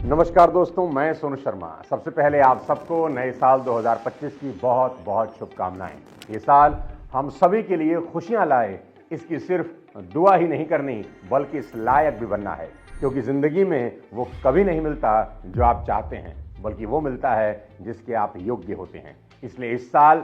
नमस्कार दोस्तों, मैं सोनू शर्मा। सबसे पहले आप सबको नए साल 2025 की बहुत बहुत शुभकामनाएं। ये साल हम सभी के लिए खुशियां लाए, इसकी सिर्फ दुआ ही नहीं करनी बल्कि इस लायक भी बनना है, क्योंकि जिंदगी में वो कभी नहीं मिलता जो आप चाहते हैं, बल्कि वो मिलता है जिसके आप योग्य होते हैं। इसलिए इस साल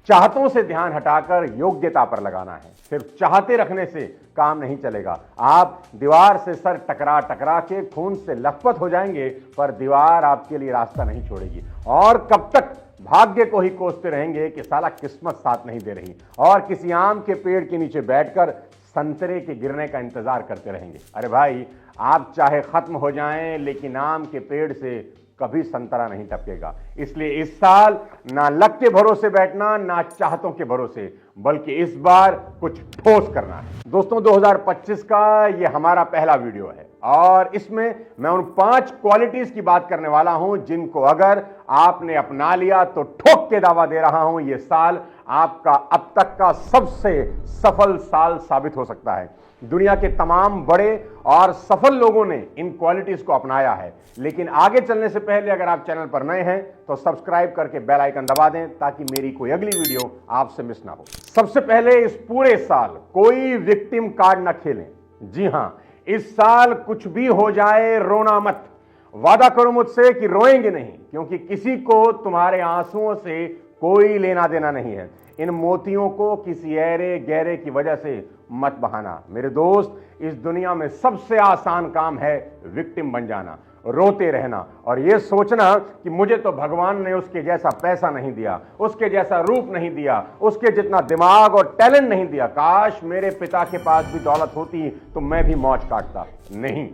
चाहतों से ध्यान हटाकर योग्यता पर लगाना है। सिर्फ चाहते रखने से काम नहीं चलेगा। आप दीवार से सर टकरा टकरा के खून से लथपथ हो जाएंगे, पर दीवार आपके लिए रास्ता नहीं छोड़ेगी। और कब तक भाग्य को ही कोसते रहेंगे कि साला किस्मत साथ नहीं दे रही, और किसी आम के पेड़ के नीचे बैठकर संतरे के गिरने का इंतजार करते रहेंगे। अरे भाई, आप चाहे खत्म हो जाएं, लेकिन आम के पेड़ से कभी संतरा नहीं टपकेगा। इसलिए इस साल ना लक के भरोसे बैठना, ना चाहतों के भरोसे, बल्कि इस बार कुछ ठोस करना है। दोस्तों, 2025 का ये हमारा पहला वीडियो है और इसमें मैं उन 5 क्वालिटीज की बात करने वाला हूं जिनको अगर आपने अपना लिया तो ठोक के दावा दे रहा हूं, ये साल आपका अब तक का सबसे सफल साल साबित हो सकता है। दुनिया के तमाम बड़े और सफल लोगों ने इन क्वालिटीज को अपनाया है। लेकिन आगे चलने से पहले अगर आप चैनल पर नए हैं तो सब्सक्राइब करके बेल आइकन दबा दें, ताकि मेरी कोई अगली वीडियो आपसे मिस ना हो। सबसे पहले, इस पूरे साल कोई विक्टिम कार्ड न खेलें। जी हां, इस साल कुछ भी हो जाए रोना मत। वादा करो मुझसे कि रोएंगे नहीं, क्योंकि किसी को तुम्हारे आंसुओं से कोई लेना देना नहीं है। इन मोतियों को किसी ऐरे गहरे की वजह से मत बहाना। मेरे दोस्त, इस दुनिया में सबसे आसान काम है विक्टिम बन जाना, रोते रहना और यह सोचना कि मुझे तो भगवान ने उसके जैसा पैसा नहीं दिया, उसके जैसा रूप नहीं दिया, उसके जितना दिमाग और टैलेंट नहीं दिया। काश मेरे पिता के पास भी दौलत होती तो मैं भी मौज काटता। नहीं,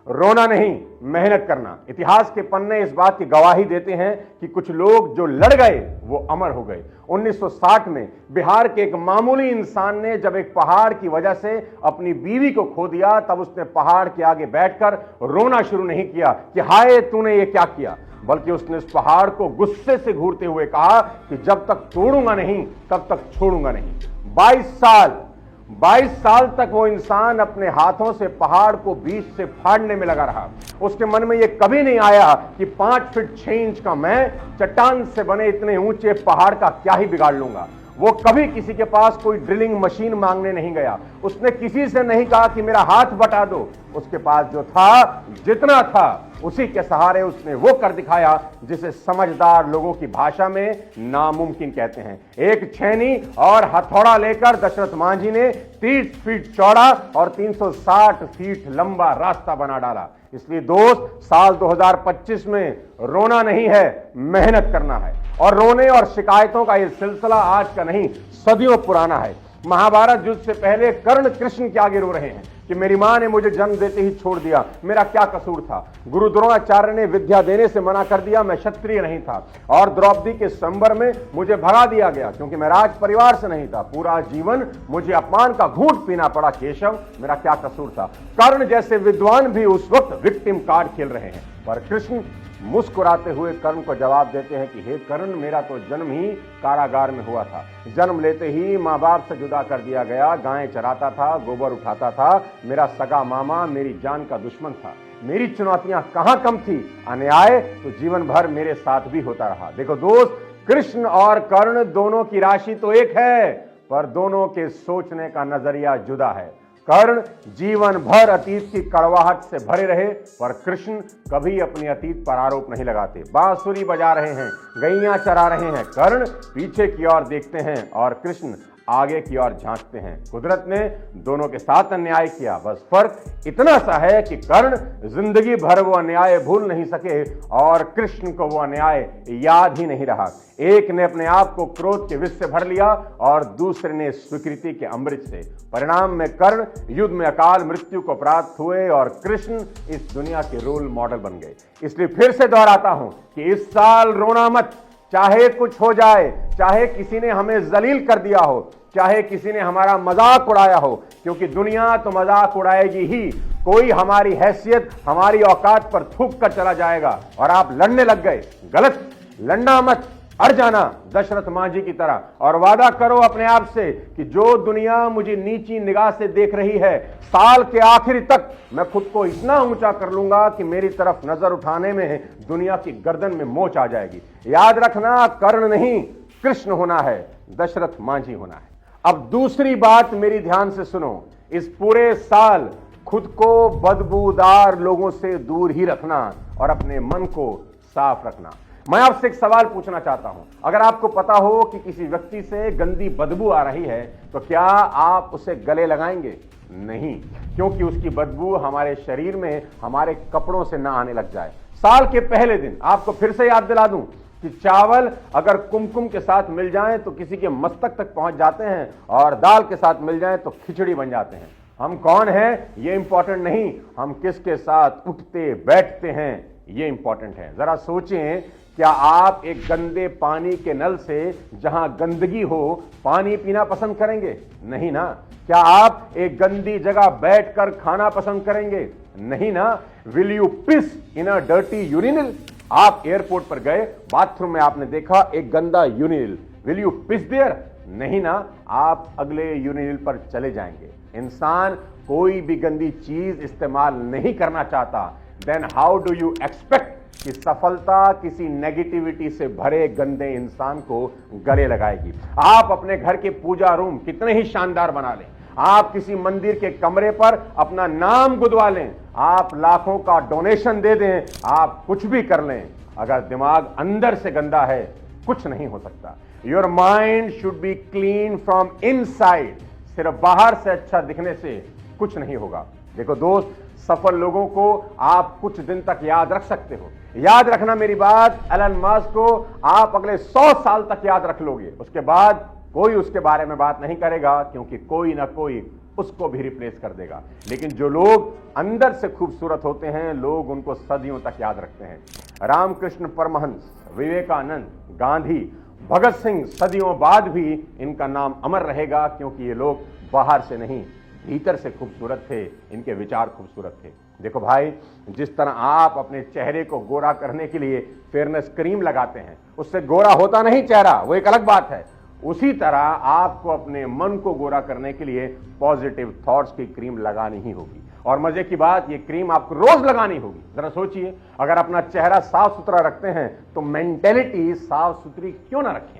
रोना नहीं, मेहनत करना। इतिहास के पन्ने इस बात की गवाही देते हैं कि कुछ लोग जो लड़ गए वो अमर हो गए। 1960 में बिहार के एक मामूली इंसान ने जब एक पहाड़ की वजह से अपनी बीवी को खो दिया, तब उसने पहाड़ के आगे बैठकर रोना शुरू नहीं किया कि हाय तूने ये क्या किया, बल्कि उसने उस पहाड़ को गुस्से से घूरते हुए कहा कि जब तक तोड़ूंगा नहीं तब तक छोड़ूंगा नहीं। 22 साल तक वो इंसान अपने हाथों से पहाड़ को बीच से फाड़ने में लगा रहा। उसके मन में ये कभी नहीं आया कि 5 फीट 6 इंच का मैं चट्टान से बने इतने ऊंचे पहाड़ का क्या ही बिगाड़ लूंगा। वो कभी किसी के पास कोई ड्रिलिंग मशीन मांगने नहीं गया। उसने किसी से नहीं कहा कि मेरा हाथ बटा दो। उसके पास जो था, जितना था, उसी के सहारे उसने वो कर दिखाया जिसे समझदार लोगों की भाषा में नामुमकिन कहते हैं। एक छेनी और हथौड़ा लेकर दशरथ मांझी ने 30 फीट चौड़ा और 360 फीट लंबा रास्ता बना डाला। इसलिए दोस्त, साल 2025 में रोना नहीं है, मेहनत करना है। और रोने और शिकायतों का यह सिलसिला आज का नहीं, सदियों पुराना है। महाभारत युद्ध से पहले कर्ण कृष्ण के आगे रो रहे हैं कि मेरी मां ने मुझे जन्म देते ही छोड़ दिया, मेरा क्या कसूर था। गुरु द्रोणाचार्य ने विद्या देने से मना कर दिया, मैं क्षत्रिय नहीं था। और द्रौपदी के स्वयंवर में मुझे भगा दिया गया क्योंकि मैं राज परिवार से नहीं था। पूरा जीवन मुझे अपमान का घूंट पीना पड़ा। केशव, मेरा क्या कसूर था। कर्ण जैसे विद्वान भी उस वक्त विक्टिम कार्ड खेल रहे हैं, पर कृष्ण मुस्कुराते हुए कर्ण को जवाब देते हैं कि हे कर्ण, मेरा तो जन्म ही कारागार में हुआ था। जन्म लेते ही माँ बाप से जुदा कर दिया गया। गायें चराता था, गोबर उठाता था। मेरा सगा मामा मेरी जान का दुश्मन था। मेरी चुनौतियां कहां कम थी। अन्याय तो जीवन भर मेरे साथ भी होता रहा। देखो दोस्त, कृष्ण और कर्ण दोनों की राशि तो एक है, पर दोनों के सोचने का नजरिया जुदा है। कर्ण जीवन भर अतीत की कड़वाहट से भरे रहे, पर कृष्ण कभी अपने अतीत पर आरोप नहीं लगाते। बांसुरी बजा रहे हैं, गैया चरा रहे हैं, कर्ण पीछे की ओर देखते हैं और कृष्ण आगे की ओर झांकते हैं। कुदरत ने दोनों के साथ अन्याय किया, बस फर्क इतना सा है कि कर्ण जिंदगी भर वो अन्याय भूल नहीं सके और कृष्ण को वो अन्याय याद ही नहीं रहा। एक ने अपने आप को क्रोध के विष से भर लिया और दूसरे ने स्वीकृति के अमृत से। परिणाम में कर्ण युद्ध में अकाल मृत्यु को प्राप्त हुए और कृष्ण इस दुनिया के रोल मॉडल बन गए। इसलिए फिर से दोहराता हूं कि इस साल रोना मत। चाहे कुछ हो जाए, चाहे किसी ने हमें जलील कर दिया हो, चाहे किसी ने हमारा मजाक उड़ाया हो, क्योंकि दुनिया तो मजाक उड़ाएगी ही। कोई हमारी हैसियत, हमारी औकात पर थूक कर चला जाएगा और आप लड़ने लग गए। गलत, लड़ना मत। अड़ जाना दशरथ मांझी की तरह और वादा करो अपने आप से कि जो दुनिया मुझे नीची निगाह से देख रही है, साल के आखिर तक मैं खुद को इतना ऊंचा कर लूंगा कि मेरी तरफ नजर उठाने में दुनिया की गर्दन में मोच आ जाएगी। याद रखना, कर्ण नहीं कृष्ण होना है, दशरथ मांझी होना है। अब दूसरी बात मेरी ध्यान से सुनो, इस पूरे साल खुद को बदबूदार लोगों से दूर ही रखना और अपने मन को साफ रखना। मैं आपसे एक सवाल पूछना चाहता हूं, अगर आपको पता हो कि किसी व्यक्ति से गंदी बदबू आ रही है तो क्या आप उसे गले लगाएंगे? नहीं, क्योंकि उसकी बदबू हमारे शरीर में हमारे कपड़ों से ना आने लग जाए। साल के पहले दिन आपको फिर से याद दिला दूं कि चावल अगर कुमकुम के साथ मिल जाए तो किसी के मस्तक तक पहुंच जाते हैं और दाल के साथ मिल जाए तो खिचड़ी बन जाते हैं। हम कौन हैं ये इंपॉर्टेंट नहीं, हम किसके साथ उठते बैठते हैं ये इंपॉर्टेंट है। जरा सोचें, क्या आप एक गंदे पानी के नल से जहां गंदगी हो पानी पीना पसंद करेंगे? नहीं ना। क्या आप एक गंदी जगह बैठकर खाना पसंद करेंगे? नहीं ना। Will you piss in a dirty urinal? आप एयरपोर्ट पर गए, बाथरूम में आपने देखा एक गंदा urinal, will you piss there? नहीं ना। आप अगले यूरिनल पर चले जाएंगे। इंसान कोई भी गंदी चीज इस्तेमाल नहीं करना चाहता, then how do you expect कि सफलता किसी नेगेटिविटी से भरे गंदे इंसान को गले लगाएगी? आप अपने घर के पूजा रूम कितने ही शानदार बना लें, आप किसी मंदिर के कमरे पर अपना नाम गुदवा लें, आप लाखों का डोनेशन दे दें, आप कुछ भी कर लें, अगर दिमाग अंदर से गंदा है कुछ नहीं हो सकता। Your mind should be clean from inside. सिर्फ बाहर से अच्छा दिखने से कुछ नहीं होगा। देखो दोस्त, सफल लोगों को आप कुछ दिन तक याद रख सकते हो। याद रखना मेरी बात, एलन मस्क को आप अगले 100 साल तक याद रख लोगे, उसके बाद कोई उसके बारे में बात नहीं करेगा, क्योंकि कोई ना कोई उसको भी रिप्लेस कर देगा। लेकिन जो लोग अंदर से खूबसूरत होते हैं, लोग उनको सदियों तक याद रखते हैं। रामकृष्ण परमहंस, विवेकानंद, गांधी, भगत सिंह, सदियों बाद भी इनका नाम अमर रहेगा, क्योंकि ये लोग बाहर से नहीं भीतर से खूबसूरत थे, इनके विचार खूबसूरत थे। देखो भाई, जिस तरह आप अपने चेहरे को गोरा करने के लिए फेयरनेस क्रीम लगाते हैं, उससे गोरा होता नहीं चेहरा, वो एक अलग बात है। उसी तरह आपको अपने मन को गोरा करने के लिए पॉजिटिव थॉट्स की क्रीम लगानी ही होगी। और मजे की बात, ये क्रीम आपको रोज लगानी होगी। जरा सोचिए, अगर अपना चेहरा साफ सुथरा रखते हैं तो मेंटेलिटी साफ सुथरी क्यों ना रखें?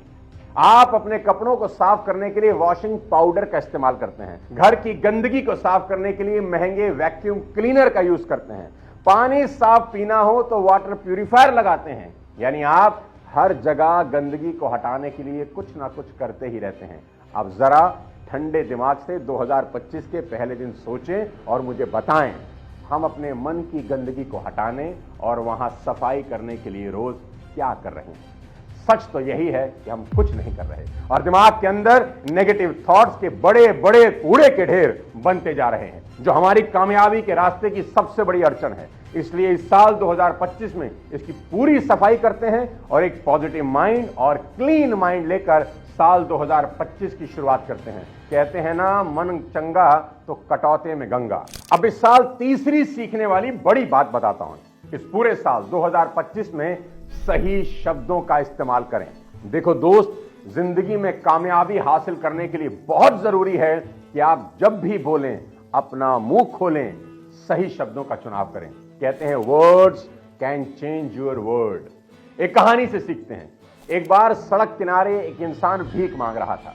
आप अपने कपड़ों को साफ करने के लिए वॉशिंग पाउडर का इस्तेमाल करते हैं, घर की गंदगी को साफ करने के लिए महंगे वैक्यूम क्लीनर का यूज करते हैं, पानी साफ पीना हो तो वाटर प्यूरिफायर लगाते हैं। यानी आप हर जगह गंदगी को हटाने के लिए कुछ ना कुछ करते ही रहते हैं। अब जरा ठंडे दिमाग से 2025 के पहले दिन सोचें और मुझे बताएं, हम अपने मन की गंदगी को हटाने और वहां सफाई करने के लिए रोज क्या कर रहे हैं? सच तो यही है कि हम कुछ नहीं कर रहे और दिमाग के अंदर नेगेटिव थॉट्स के बड़े बड़े कूड़े के ढेर बनते जा रहे हैं, जो हमारी कामयाबी के रास्ते की सबसे बड़ी अड़चन है। इसलिए इस साल 2025 में इसकी पूरी सफाई करते हैं और एक पॉजिटिव माइंड और क्लीन माइंड लेकर साल 2025 की शुरुआत करते हैं। कहते हैं ना, मन चंगा तो कटौते में गंगा। अब इस साल तीसरी सीखने वाली बड़ी बात बताता हूं। इस पूरे साल 2025 में सही शब्दों का इस्तेमाल करें। देखो दोस्त, जिंदगी में कामयाबी हासिल करने के लिए बहुत जरूरी है कि आप जब भी बोलें, अपना मुंह खोलें, सही शब्दों का चुनाव करें। कहते हैं words can change your world. एक कहानी से सीखते हैं। एक बार सड़क किनारे एक इंसान भीख मांग रहा था।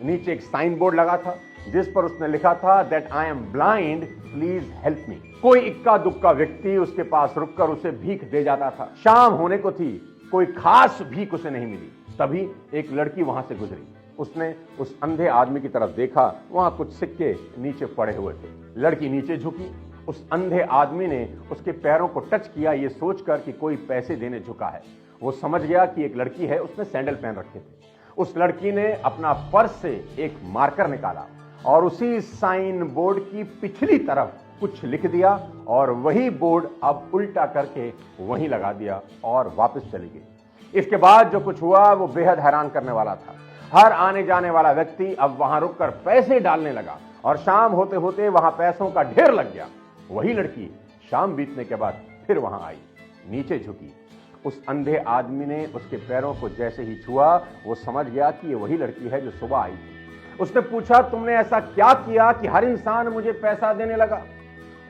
नीचे एक साइन बोर्ड लगा था जिस पर उसने लिखा था that I am blind, please help me. कोई इक्का दुक्का व्यक्ति उसके पास रुककर उसे भीख दे जाता था। शाम होने को थी, कोई खास भीख उसे नहीं मिली। तभी एक लड़की वहां से गुजरी। उसने उस अंधे आदमी की तरफ देखा, वहां कुछ सिक्के नीचे पड़े हुए थे। लड़की नीचे झुकी, उस अंधे आदमी ने उसके पैरों को टच किया, ये सोचकर कि कोई पैसे देने झुका है। वो समझ गया कि एक लड़की है, उसने सैंडल पहन रखे थे। उस लड़की ने अपना पर्स से एक मार्कर निकाला और उसी साइन बोर्ड की पिछली तरफ कुछ लिख दिया और वही बोर्ड अब उल्टा करके वहीं लगा दिया और वापस चली गई। इसके बाद जो कुछ हुआ वो बेहद हैरान करने वाला था। हर आने जाने वाला व्यक्ति अब वहां रुककर पैसे डालने लगा और शाम होते होते वहां पैसों का ढेर लग गया। वही लड़की शाम बीतने के बाद फिर वहां आई, नीचे झुकी, उस अंधे आदमी ने उसके पैरों को जैसे ही छुआ, वो समझ गया कि ये वही लड़की है जो सुबह आई थी। उसने पूछा, तुमने ऐसा क्या किया कि हर इंसान मुझे पैसा देने लगा?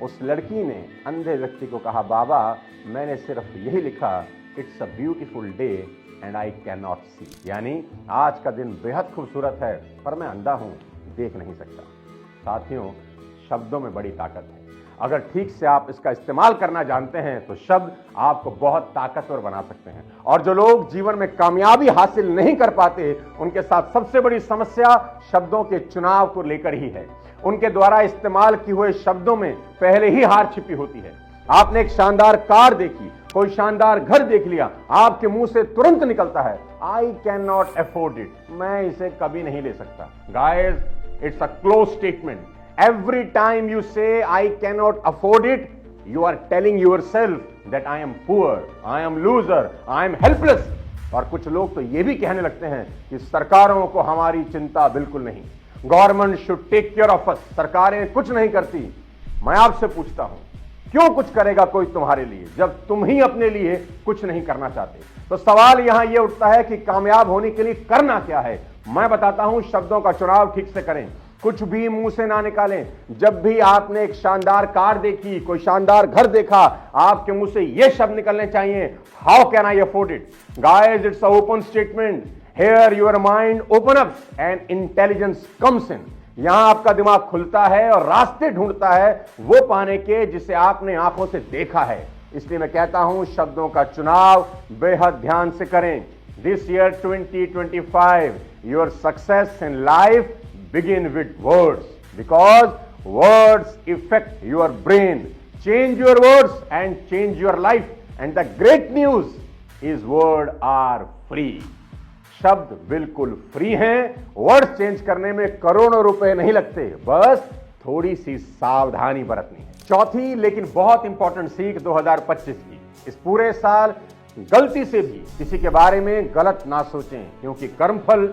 उस लड़की ने अंधे व्यक्ति को कहा, बाबा मैंने सिर्फ यही लिखा, it's a beautiful day and I can not see, यानी आज का दिन बेहद खूबसूरत है पर मैं अंधा हूं, देख नहीं सकता। साथियों, शब्दों में बड़ी ताकत है। अगर ठीक से आप इसका इस्तेमाल करना जानते हैं तो शब्द आपको बहुत ताकतवर बना सकते हैं। और जो लोग जीवन में कामयाबी हासिल नहीं कर पाते, उनके साथ सबसे बड़ी समस्या शब्दों के चुनाव को लेकर ही है। उनके द्वारा इस्तेमाल किए हुए शब्दों में पहले ही हार छिपी होती है। आपने एक शानदार कार देखी, कोई शानदार घर देख लिया, आपके मुंह से तुरंत निकलता है, आई कैन नॉट अफोर्ड इट, मैं इसे कभी नहीं ले सकता। Guys, it's a close statement. Every time you say I cannot afford it, you are telling yourself that I am poor, I am loser, I am helpless. और कुछ लोग तो ये भी कहने लगते हैं कि सरकारों को हमारी चिंता बिल्कुल नहीं, government should take care of us, सरकारें कुछ नहीं करती। मैं आपसे पूछता हूं, क्यों कुछ करेगा कोई तुम्हारे लिए जब तुम ही अपने लिए कुछ नहीं करना चाहते? तो सवाल यहां यह उठता है कि कामयाब होने के लिए करना क्या है। मैं बताता हूं, शब्दों का चुनाव ठीक से करें, कुछ भी मुंह से ना निकालें। जब भी आपने एक शानदार कार देखी, कोई शानदार घर देखा, आपके मुंह से ये शब्द निकलने चाहिए, how can I afford it. Guys, it's a open statement. Here your mind open up and intelligence comes in. यहां आपका दिमाग खुलता है और रास्ते ढूंढता है वो पाने के जिसे आपने आंखों से देखा है। इसलिए मैं कहता हूं, शब्दों का चुनाव बेहद ध्यान से करें। This year 2025, your success in life begin with words, because words affect your brain. Change your words and change your life. And the great news is words are free. शब्द बिल्कुल फ्री हैं। वर्ड चेंज करने में करोड़ों रुपए नहीं लगते, बस थोड़ी सी सावधानी बरतनी है। चौथी लेकिन बहुत इंपॉर्टेंट सीख 2025 की, इस पूरे साल गलती से भी किसी के बारे में गलत ना सोचें, क्योंकि कर्मफल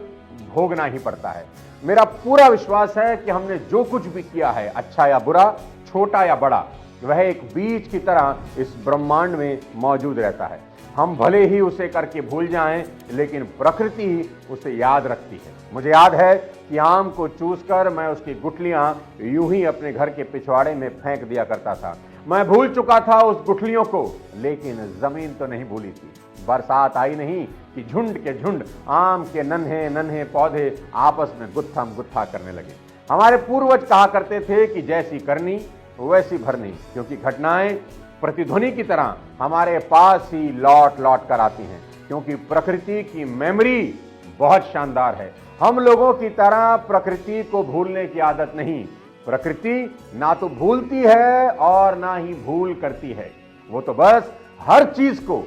भोगना ही पड़ता है। मेरा पूरा विश्वास है कि हमने जो कुछ भी किया है, अच्छा या बुरा, छोटा या बड़ा, वह एक बीज की तरह इस ब्रह्मांड में मौजूद रहता है। हम भले ही उसे करके भूल जाएं, लेकिन प्रकृति उसे याद रखती है। मुझे याद है कि आम को चूसकर मैं उसकी गुठलियां यूं ही अपने घर के पिछवाड़े में फेंक दिया करता था। मैं भूल चुका था उस गुठलियों को, लेकिन जमीन तो नहीं भूली थी। बरसात आई नहीं कि झुंड के झुंड आम के नन्हे नन्हे पौधे आपस में गुत्थम गुत्था करने लगे। हमारे पूर्वज कहा करते थे कि जैसी करनी वैसी भरनी, क्योंकि घटनाएं प्रतिध्वनि की तरह हमारे पास ही लौट लौट कर आती हैं। क्योंकि प्रकृति की मेमोरी बहुत शानदार है। हम लोगों की तरह प्रकृति को भूलने की आदत नहीं। प्रकृति ना तो भूलती है और ना ही भूल करती है, वो तो बस हर चीज को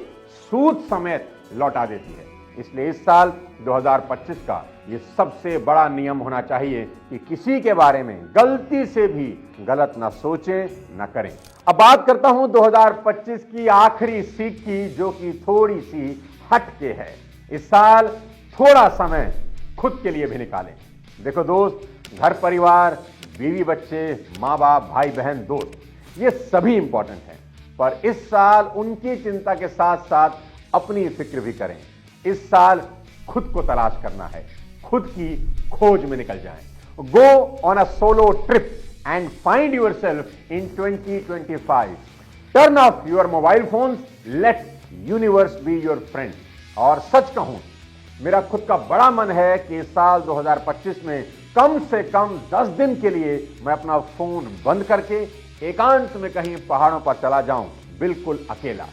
सूद समेत लौटा देती है। इसलिए इस साल 2025 का ये सबसे बड़ा नियम होना चाहिए कि किसी के बारे में गलती से भी गलत ना सोचें, ना करें। अब बात करता हूं 2025 की आखिरी सीख की, जो कि थोड़ी सी हटके है। इस साल थोड़ा समय खुद के लिए भी निकालें। देखो दोस्त, घर परिवार, बीवी बच्चे, माँ बाप, भाई बहन, दोस्त, ये सभी इंपॉर्टेंट हैं, पर इस साल उनकी चिंता के साथ साथ अपनी फिक्र भी करें। इस साल खुद को तलाश करना है, खुद की खोज में निकल जाएं। Go on a solo trip and find yourself in 2025। Turn off your mobile phones, let universe be your friend. और सच कहूं, मेरा खुद का बड़ा मन है कि इस साल 2025 में कम से कम 10 दिन के लिए मैं अपना फोन बंद करके एकांत में कहीं पहाड़ों पर चला जाऊं, बिल्कुल अकेला।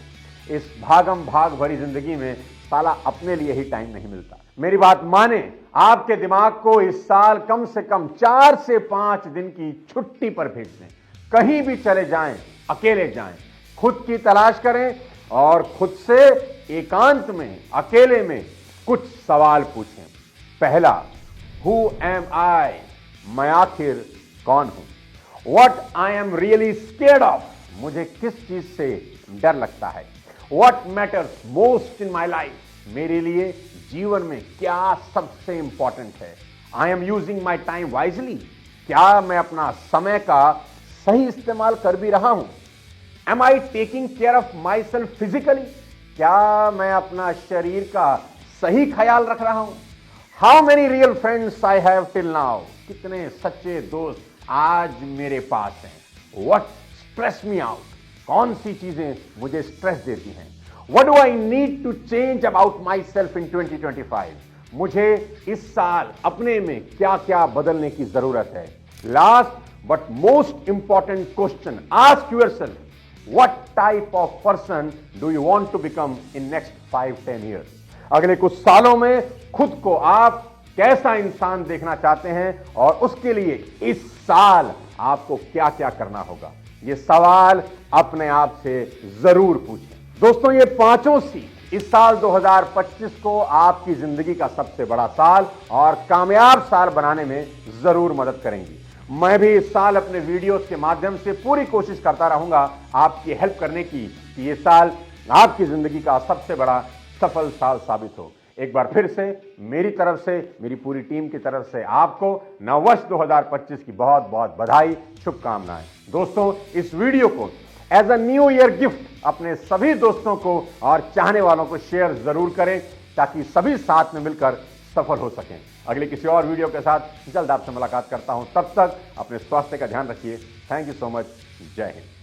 इस भागम भाग भरी जिंदगी में साला अपने लिए ही टाइम नहीं मिलता। मेरी बात माने, आपके दिमाग को इस साल कम से कम 4 से 5 दिन की छुट्टी पर भेज दें। कहीं भी चले जाएं, अकेले जाएं, खुद की तलाश करें और खुद से एकांत में, अकेले में कुछ सवाल पूछें। पहला, हु एम आई, मैं आखिर कौन हूं? What I am really scared of, मुझे किस चीज से डर लगता है? What matters most in my life, मेरे लिए जीवन में क्या सबसे इंपॉर्टेंट है? I am using my time wisely, क्या मैं अपना समय का सही इस्तेमाल कर भी रहा हूं? Am I taking care of myself physically, क्या मैं अपना शरीर का सही ख्याल रख रहा हूं? How many real friends I have till now? कितने सच्चे दोस्त आज मेरे पास हैं? What stress me out? कौन सी चीजें मुझे स्ट्रेस देती हैं? What do I need to change about myself in 2025? मुझे इस साल अपने में क्या क्या बदलने की जरूरत है? Last but most important question, ask yourself, what type of person do you want to become in next 5-10 years? अगले कुछ सालों में खुद को आप कैसा इंसान देखना चाहते हैं और उसके लिए इस साल आपको क्या क्या करना होगा? ये सवाल अपने आप से जरूर पूछें। दोस्तों, ये पांचों सी इस साल 2025 को आपकी जिंदगी का सबसे बड़ा साल और कामयाब साल बनाने में जरूर मदद करेंगी। मैं भी इस साल अपने वीडियोस के माध्यम से पूरी कोशिश करता रहूंगा आपकी हेल्प करने की कि ये साल आपकी जिंदगी का सबसे बड़ा सफल साल साबित हो। एक बार फिर से मेरी तरफ से, मेरी पूरी टीम की तरफ से आपको नववर्ष 2025 की बहुत बहुत बधाई, शुभकामनाएं। दोस्तों, इस वीडियो को as a new year gift अपने सभी दोस्तों को और चाहने वालों को शेयर जरूर करें ताकि सभी साथ में मिलकर सफल हो सकें। अगले किसी और वीडियो के साथ जल्द आपसे मुलाकात करता हूं। तब तक अपने स्वास्थ्य का ध्यान रखिए। Thank you so much. जय हिंद।